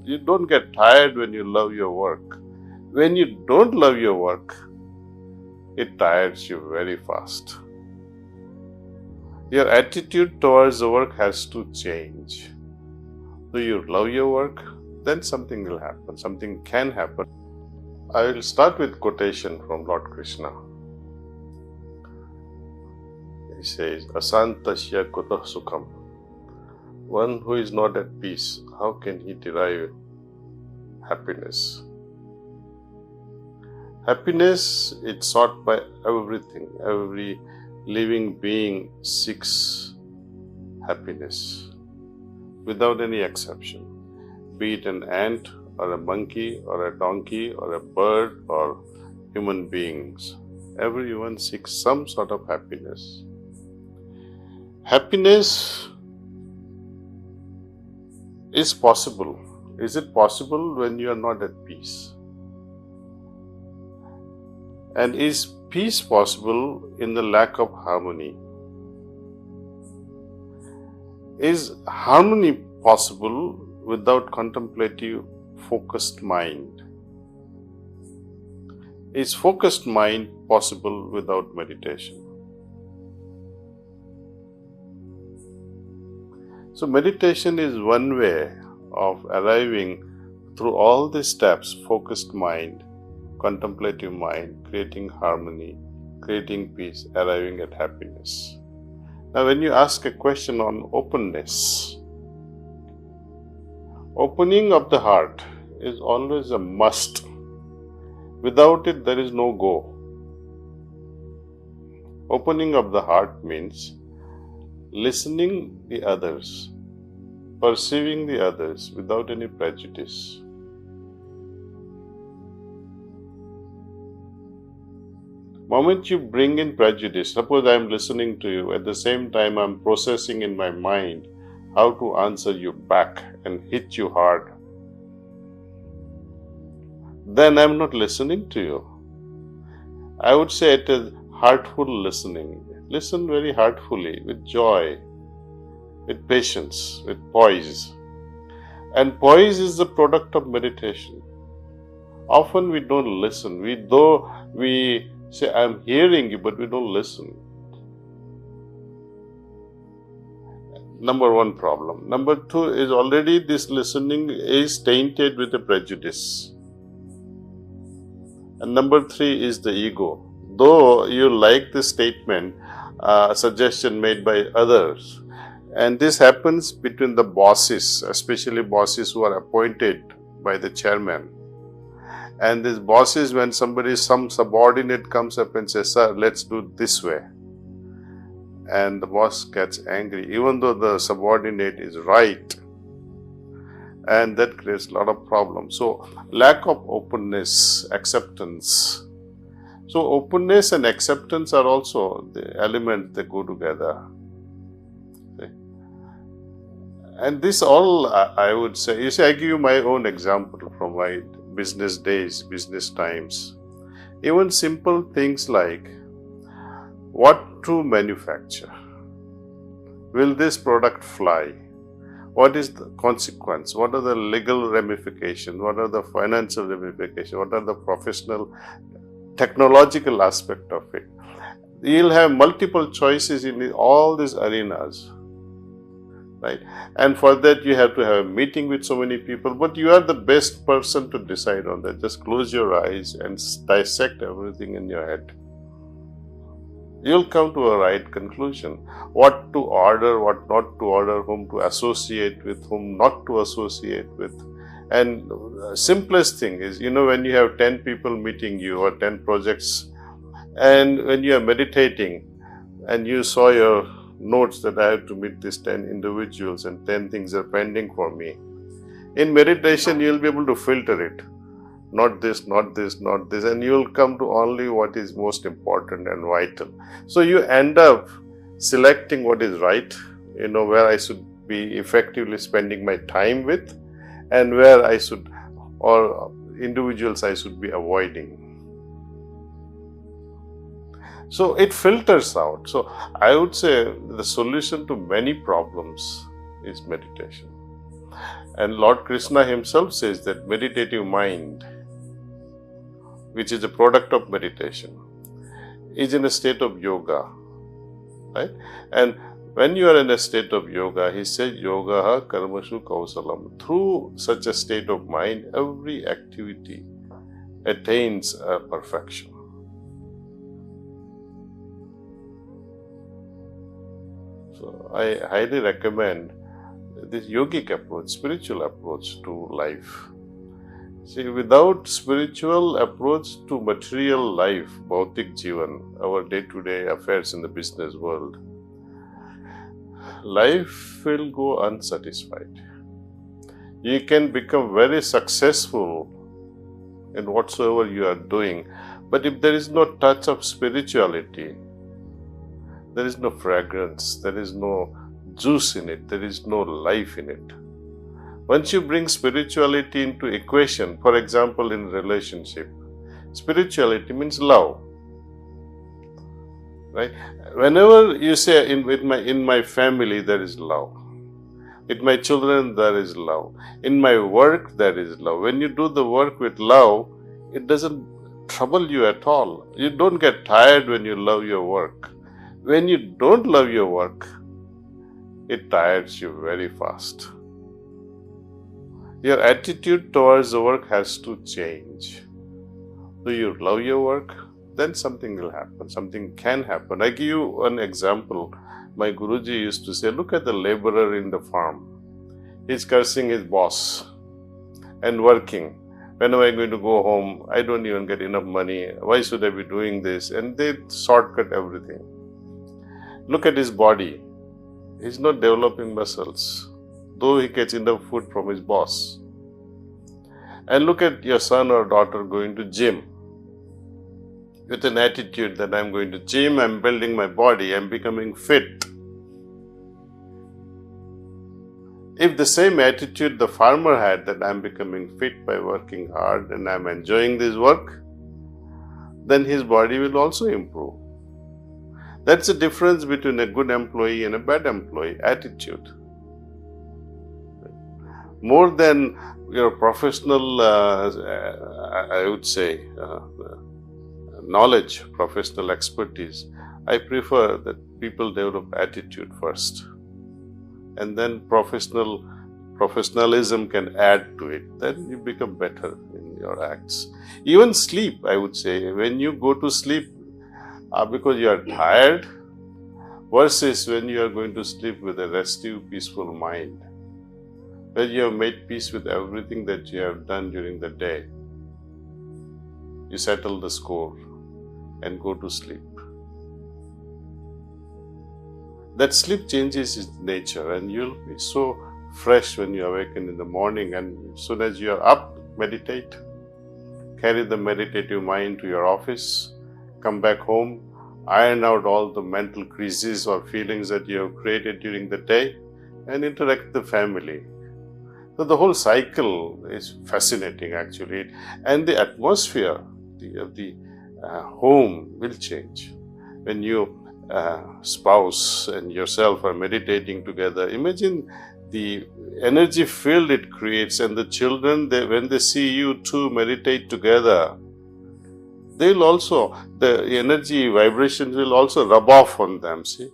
You don't get tired when you love your work. When you don't love your work, it tires you very fast. Your attitude towards the work has to change. Do you love your work? Then something will happen. Something can happen. I will start with quotation from Lord Krishna. He says, Asantasya kutah sukham. One who is not at peace, how can he derive happiness? Happiness is sought by everything. Every living being seeks happiness without any exception. Be it an ant or a monkey or a donkey or a bird or human beings. Everyone seeks some sort of happiness. Happiness is possible. Is it possible when you are not at peace? And is peace possible in the lack of harmony? Is harmony possible without contemplative, focused mind? Is focused mind possible without meditation? So meditation is one way of arriving through all these steps: focused mind, contemplative mind, creating harmony, creating peace, arriving at happiness. Now when you ask a question on openness, opening of the heart is always a must. Without it, there is no go. Opening of the heart means listening the others, perceiving the others without any prejudice. Moment you bring in prejudice, suppose I am listening to you, at the same time I am processing in my mind how to answer you back and hit you hard, then I am not listening to you. I would say it is heartful listening. Listen very heartfully, with joy, with patience, with poise. And poise is the product of meditation. Often we don't listen. Though we say, I am hearing you, but we don't listen. Number one problem. Number two is already this listening is tainted with a prejudice. And number three is the ego. Though you like the statement, suggestion made by others, and this happens between the bosses, especially bosses who are appointed by the chairman. And these bosses, when some subordinate comes up and says, sir, let's do it this way, and the boss gets angry, even though the subordinate is right, and that creates a lot of problems. So lack of openness, acceptance. So openness and acceptance are also the elements that go together. Okay. And this all, I would say, you see, I give you my own example from my business days, business times. Even simple things like, what to manufacture? Will this product fly? What is the consequence? What are the legal ramifications? What are the financial ramifications? What are the professional, technological aspect of it? You'll have multiple choices in all these arenas, right? And for that you have to have a meeting with so many people, but you are the best person to decide on that. Just close your eyes and dissect everything in your head. You'll come to a right conclusion. What to order, what not to order, whom to associate with, whom not to associate with. And simplest thing is, when you have 10 people meeting you or 10 projects, and when you are meditating and you saw your notes that I have to meet these 10 individuals and 10 things are pending for me. In meditation, you'll be able to filter it. Not this, not this, not this, and you'll come to only what is most important and vital. So you end up selecting what is right, where I should be effectively spending my time with, and where I should, or individuals I should be avoiding. So it filters out. So I would say the solution to many problems is meditation. And Lord Krishna himself says that meditative mind, which is a product of meditation, is in a state of yoga, right? And when you are in a state of yoga, he said, yoga karmashu kausalam. Through such a state of mind, every activity attains a perfection. So I highly recommend this yogic approach, spiritual approach to life. See, without spiritual approach to material life, bhautik jivan, our day-to-day affairs in the business world, life will go unsatisfied. You can become very successful in whatsoever you are doing, but if there is no touch of spirituality, there is no fragrance, there is no juice in it, there is no life in it. Once you bring spirituality into equation, for example, in relationship, spirituality means love, right? Whenever you say in my family there is love, with my children there is love, in my work there is love. When you do the work with love, it doesn't trouble you at all. You don't get tired when you love your work. When you don't love your work, it tires you very fast. Your attitude towards the work has to change. Do you love your work? Then something will happen, something can happen. I give you an example. My Guruji used to say, look at the laborer in the farm. He's cursing his boss and working. When am I going to go home? I don't even get enough money. Why should I be doing this? And they shortcut everything. Look at his body. He's not developing muscles, though he gets enough food from his boss. And look at your son or daughter going to gym with an attitude that I'm going to gym, I'm building my body, I'm becoming fit. If the same attitude the farmer had, that I'm becoming fit by working hard and I'm enjoying this work, then his body will also improve. That's the difference between a good employee and a bad employee, attitude. More than your professional, I would say, knowledge, professional expertise, I prefer that people develop attitude first. And then professionalism can add to it. Then you become better in your acts. Even sleep, I would say, when you go to sleep because you are tired, versus when you are going to sleep with a restive, peaceful mind, where you have made peace with everything that you have done during the day. You settle the score and go to sleep. That sleep changes its nature and you'll be so fresh when you awaken in the morning, and as soon as you are up, meditate. Carry the meditative mind to your office, come back home, iron out all the mental creases or feelings that you have created during the day, and interact with the family. So the whole cycle is fascinating actually, and the atmosphere of the home will change. When you spouse and yourself are meditating together, imagine the energy field it creates, and the children, when they see you two meditate together, they'll also, the energy vibrations will also rub off on them, see.